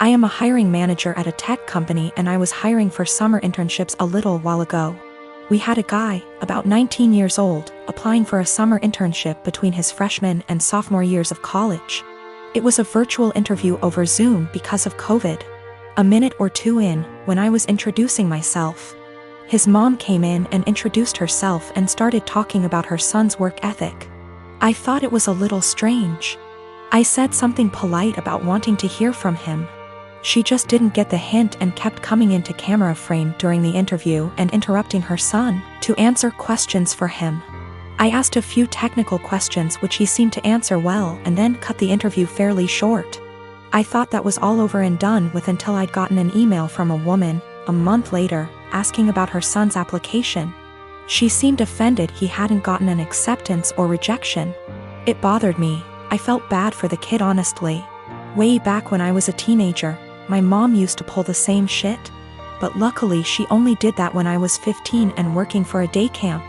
I am a hiring manager at a tech company and I was hiring for summer internships a little while ago. We had a guy, about 19 years old, applying for a summer internship between his freshman and sophomore years of college. It was a virtual interview over Zoom because of COVID. A minute or two in, when I was introducing myself, his mom came in and introduced herself and started talking about her son's work ethic. I thought it was a little strange. I said something polite about wanting to hear from him. She just didn't get the hint and kept coming into camera frame during the interview and interrupting her son to answer questions for him. I asked a few technical questions which he seemed to answer well and then cut the interview fairly short. I thought that was all over and done with until I'd gotten an email from a woman, a month later, asking about her son's application. She seemed offended he hadn't gotten an acceptance or rejection. It bothered me. I felt bad for the kid honestly. Way back when I was a teenager, my mom used to pull the same shit. But luckily she only did that when I was 15 and working for a day camp.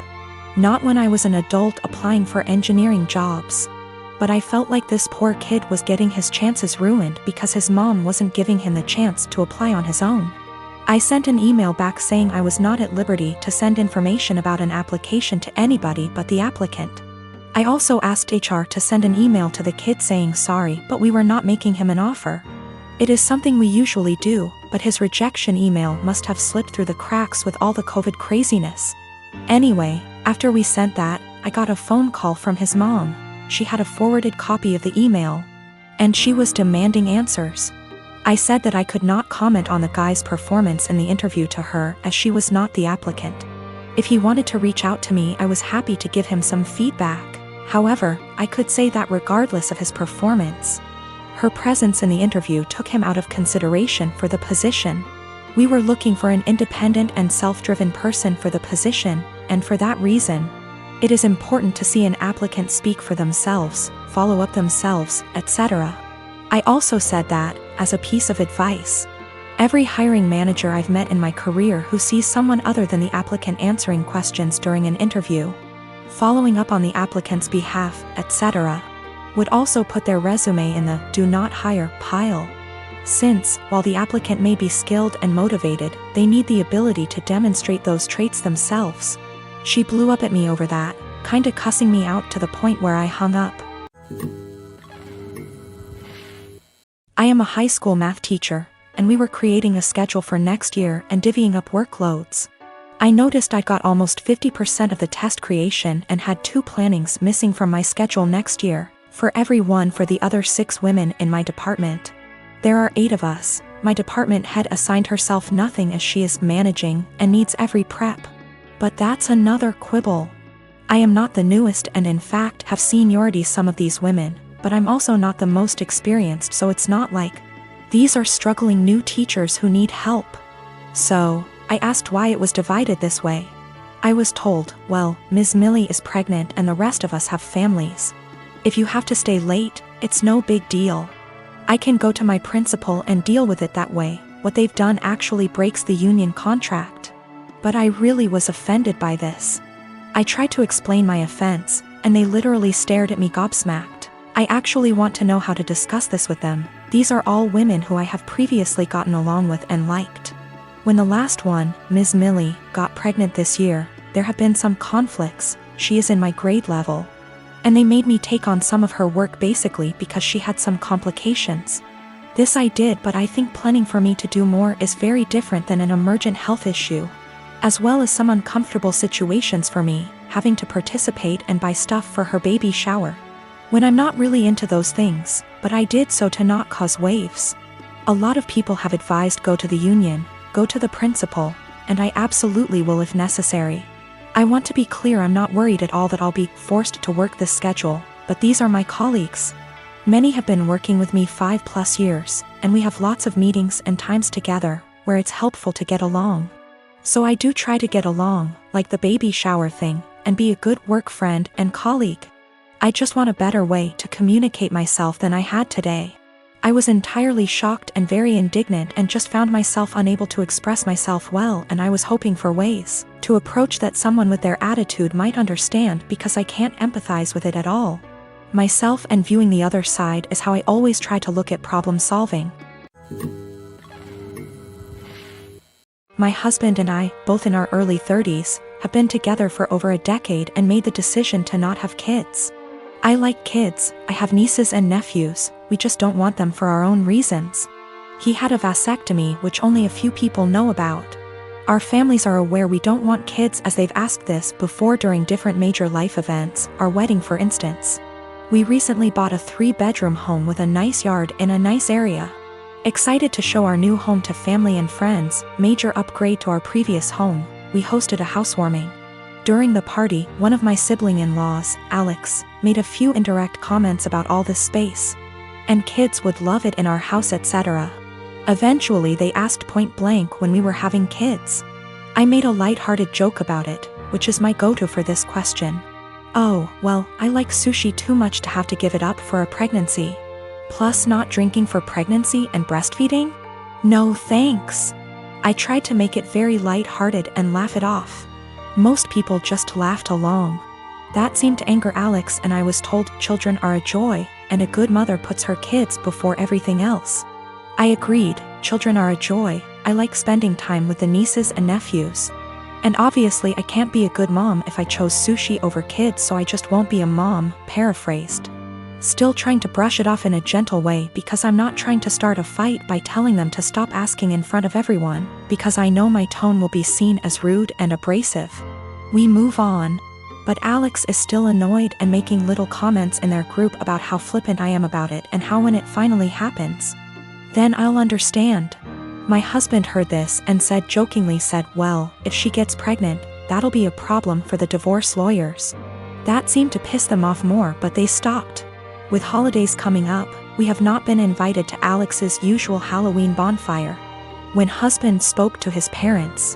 Not when I was an adult applying for engineering jobs. But I felt like this poor kid was getting his chances ruined because his mom wasn't giving him the chance to apply on his own. I sent an email back saying I was not at liberty to send information about an application to anybody but the applicant. I also asked HR to send an email to the kid saying sorry, but we were not making him an offer. It is something we usually do, but his rejection email must have slipped through the cracks with all the COVID craziness. Anyway, after we sent that, I got a phone call from his mom. She had a forwarded copy of the email, and she was demanding answers. I said that I could not comment on the guy's performance in the interview to her as she was not the applicant. If he wanted to reach out to me, I was happy to give him some feedback. However, I could say that regardless of his performance, her presence in the interview took him out of consideration for the position. We were looking for an independent and self-driven person for the position, and for that reason, it is important to see an applicant speak for themselves, follow up themselves, etc. I also said that, as a piece of advice, every hiring manager I've met in my career who sees someone other than the applicant answering questions during an interview, following up on the applicant's behalf, etc., would also put their resume in the "do not hire" pile. Since, while the applicant may be skilled and motivated, they need the ability to demonstrate those traits themselves. She blew up at me over that, kinda cussing me out to the point where I hung up. I am a high school math teacher, and we were creating a schedule for next year and divvying up workloads. I noticed I got almost 50% of the test creation and had 2 plannings missing from my schedule next year, for every one for the other 6 women in my department. There are 8 of us. My department head assigned herself nothing as she is managing and needs every prep. But that's another quibble. I am not the newest and in fact have seniority some of these women, but I'm also not the most experienced, so it's not like these are struggling new teachers who need help. So, I asked why it was divided this way. I was told, well, Ms. Millie is pregnant and the rest of us have families. If you have to stay late, it's no big deal. I can go to my principal and deal with it that way. What they've done actually breaks the union contract. But I really was offended by this. I tried to explain my offense, and they literally stared at me gobsmacked. I actually want to know how to discuss this with them. These are all women who I have previously gotten along with and liked. When the last one, Ms. Millie, got pregnant this year, there have been some conflicts. She is in my grade level. And they made me take on some of her work basically because she had some complications. This I did, but I think planning for me to do more is very different than an emergent health issue. As well as some uncomfortable situations for me, having to participate and buy stuff for her baby shower. When I'm not really into those things, but I did so to not cause waves. A lot of people have advised go to the union, go to the principal, and I absolutely will if necessary. I want to be clear, I'm not worried at all that I'll be forced to work this schedule, but these are my colleagues. Many have been working with me 5+ years, and we have lots of meetings and times together, where it's helpful to get along. So I do try to get along, like the baby shower thing, and be a good work friend and colleague. I just want a better way to communicate myself than I had today. I was entirely shocked and very indignant and just found myself unable to express myself well, and I was hoping for ways to approach that someone with their attitude might understand because I can't empathize with it at all. Myself and viewing the other side is how I always try to look at problem solving. My husband and I, both in our early 30s, have been together for over a decade and made the decision to not have kids. I like kids, I have nieces and nephews, we just don't want them for our own reasons. He had a vasectomy, which only a few people know about. Our families are aware we don't want kids, as they've asked this before during different major life events, our wedding for instance. We recently bought a 3-bedroom home with a nice yard in a nice area. Excited to show our new home to family and friends, major upgrade to our previous home, we hosted a housewarming. During the party, one of my sibling-in-laws, Alex, made a few indirect comments about all this space. And kids would love it in our house, etc. Eventually they asked point blank when we were having kids. I made a light-hearted joke about it, which is my go-to for this question. Oh, well, I like sushi too much to have to give it up for a pregnancy. Plus not drinking for pregnancy and breastfeeding? No thanks. I tried to make it very light-hearted and laugh it off. Most people just laughed along. That seemed to anger Alex, and I was told children are a joy, and a good mother puts her kids before everything else. I agreed, children are a joy, I like spending time with the nieces and nephews. And obviously I can't be a good mom if I chose sushi over kids, so I just won't be a mom, paraphrased. Still trying to brush it off in a gentle way, because I'm not trying to start a fight by telling them to stop asking in front of everyone, because I know my tone will be seen as rude and abrasive. We move on. But Alex is still annoyed and making little comments in their group about how flippant I am about it and how when it finally happens, then I'll understand. My husband heard this and jokingly said, well, if she gets pregnant, that'll be a problem for the divorce lawyers. That seemed to piss them off more, but they stopped. With holidays coming up, we have not been invited to Alex's usual Halloween bonfire. When husband spoke to his parents,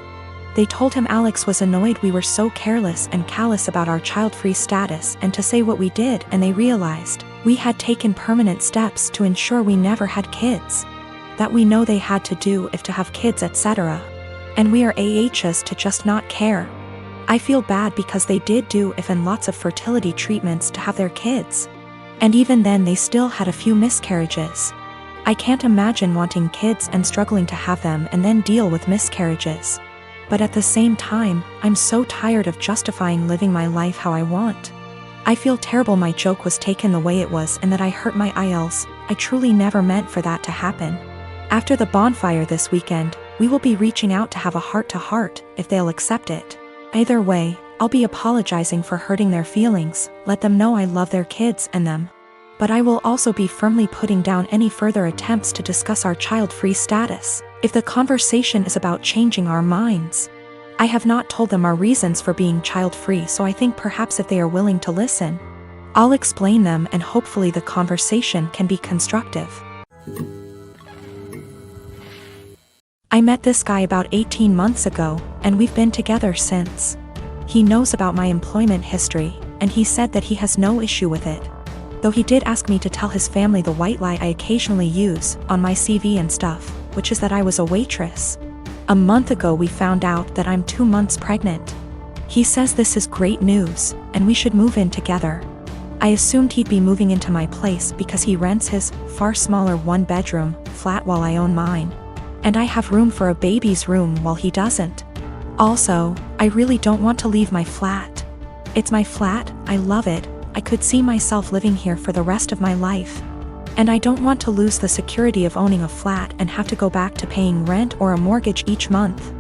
they told him Alex was annoyed we were so careless and callous about our child-free status and to say what we did, and they realized we had taken permanent steps to ensure we never had kids. That we know they had to do if to have kids, etc. And we are AHs to just not care. I feel bad because they did do if and lots of fertility treatments to have their kids. And even then they still had a few miscarriages. I can't imagine wanting kids and struggling to have them and then deal with miscarriages. But at the same time, I'm so tired of justifying living my life how I want. I feel terrible my joke was taken the way it was and that I hurt my IELTS. I truly never meant for that to happen. After the bonfire this weekend, we will be reaching out to have a heart-to-heart, if they'll accept it. Either way, I'll be apologizing for hurting their feelings, let them know I love their kids and them. But I will also be firmly putting down any further attempts to discuss our child-free status, if the conversation is about changing our minds. I have not told them our reasons for being child-free, so I think perhaps if they are willing to listen, I'll explain them and hopefully the conversation can be constructive. I met this guy about 18 months ago, and we've been together since. He knows about my employment history, and he said that he has no issue with it. Though he did ask me to tell his family the white lie I occasionally use on my CV and stuff, which is that I was a waitress. A month ago we found out that I'm 2 months pregnant. He says this is great news, and we should move in together. I assumed he'd be moving into my place because he rents his far smaller 1-bedroom flat while I own mine. And I have room for a baby's room while he doesn't. Also, I really don't want to leave my flat. It's my flat, I love it, I could see myself living here for the rest of my life. And I don't want to lose the security of owning a flat and have to go back to paying rent or a mortgage each month.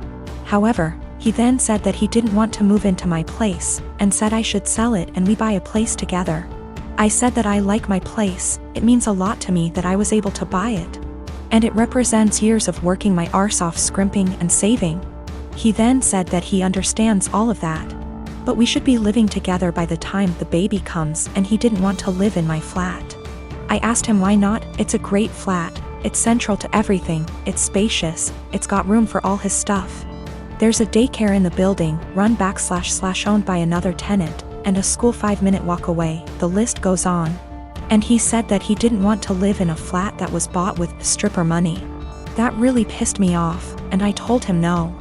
However, he then said that he didn't want to move into my place, and said I should sell it and we buy a place together. I said that I like my place, it means a lot to me that I was able to buy it. And it represents years of working my arse off, scrimping and saving. He then said that he understands all of that. But we should be living together by the time the baby comes, and he didn't want to live in my flat. I asked him why not. It's a great flat, it's central to everything, it's spacious, it's got room for all his stuff. There's a daycare in the building, run / owned by another tenant, and a school 5-minute walk away, the list goes on. And he said that he didn't want to live in a flat that was bought with stripper money. That really pissed me off, and I told him no.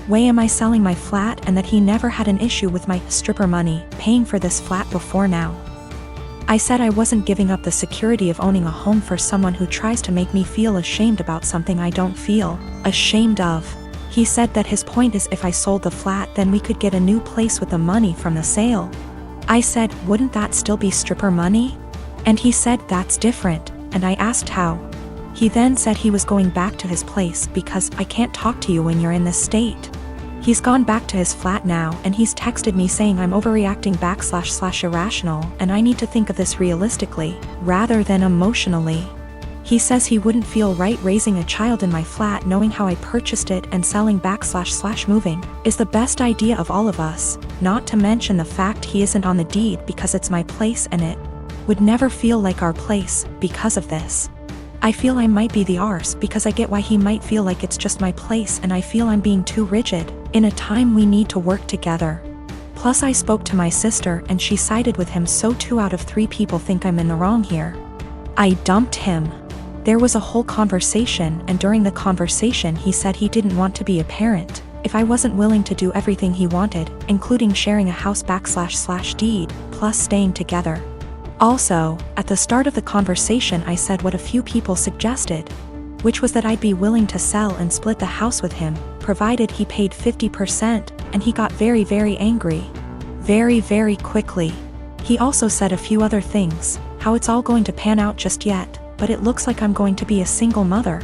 Way am I selling my flat, and that he never had an issue with my stripper money paying for this flat before now. I said I wasn't giving up the security of owning a home for someone who tries to make me feel ashamed about something I don't feel ashamed of. He said that his point is if I sold the flat then we could get a new place with the money from the sale. I said, wouldn't that still be stripper money? And he said that's different, and I asked how. He then said he was going back to his place because I can't talk to you when you're in this state. He's gone back to his flat now and he's texted me saying I'm overreacting / irrational and I need to think of this realistically, rather than emotionally. He says he wouldn't feel right raising a child in my flat knowing how I purchased it and selling back / moving is the best idea of all of us, not to mention the fact he isn't on the deed because it's my place and it would never feel like our place because of this. I feel I might be the arse because I get why he might feel like it's just my place and I feel I'm being too rigid, in a time we need to work together. Plus I spoke to my sister and she sided with him, so 2 out of 3 people think I'm in the wrong here. I dumped him. There was a whole conversation and during the conversation he said he didn't want to be a parent if I wasn't willing to do everything he wanted, including sharing a house back / deed, plus staying together. Also, at the start of the conversation I said what a few people suggested, which was that I'd be willing to sell and split the house with him, provided he paid 50%, and he got very, very angry. Very, very quickly. He also said a few other things, how it's all going to pan out just yet, but it looks like I'm going to be a single mother,